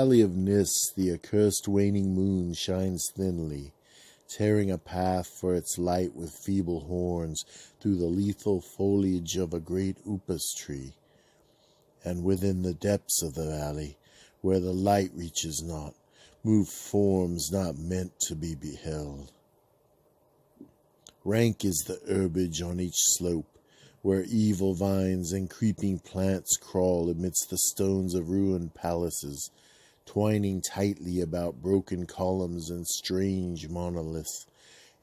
valley of Nis, the accursed waning moon shines thinly, tearing a path for its light with feeble horns through the lethal foliage of a great upas tree. And within the depths of the valley, where the light reaches not, move forms not meant to be beheld. Rank is the herbage on each slope, where evil vines and creeping plants crawl amidst the stones of ruined palaces, twining tightly about broken columns and strange monoliths,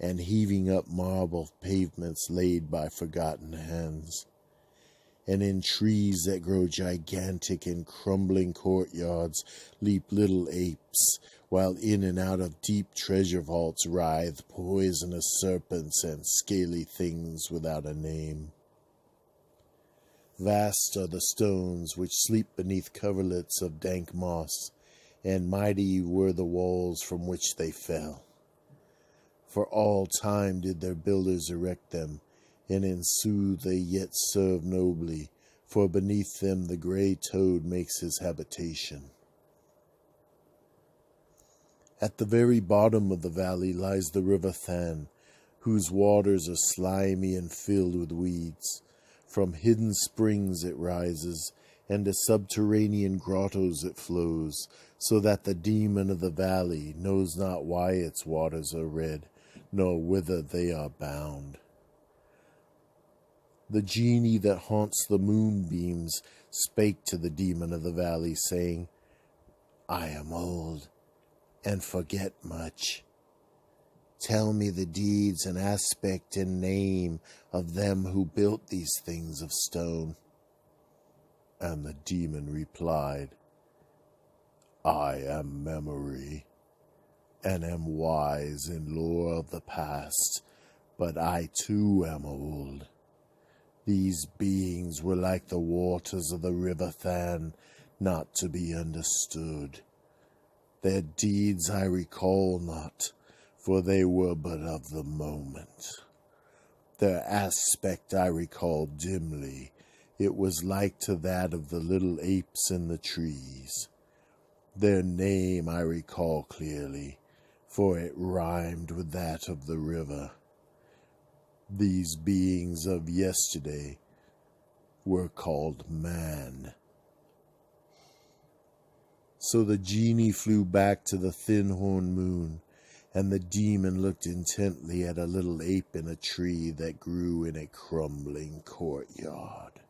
and heaving up marble pavements laid by forgotten hands. And in trees that grow gigantic in crumbling courtyards leap little apes, while in and out of deep treasure vaults writhe poisonous serpents and scaly things without a name. Vast are the stones which sleep beneath coverlets of dank moss, and mighty were the walls from which they fell. For all time did their builders erect them, and in sooth they yet serve nobly, for beneath them the grey toad makes his habitation. At the very bottom of the valley lies the river Than, whose waters are slimy and filled with weeds. From hidden springs it rises, and to subterranean grottos it flows, so that the demon of the valley knows not why its waters are red, nor whither they are bound. The genie that haunts the moonbeams spake to the demon of the valley, saying, I am old, and forget much. Tell me the deeds and aspect and name of them who built these things of stone. And the demon replied, I am memory, and am wise in lore of the past, but I too am old. These beings were like the waters of the river Than, not to be understood. Their deeds I recall not, for they were but of the moment. Their aspect I recall dimly. It was like to that of the little apes in the trees. Their name I recall clearly, for it rhymed with that of the river. These beings of yesterday were called man. So the genie flew back to the thin-horn moon, and the demon looked intently at a little ape in a tree that grew in a crumbling courtyard.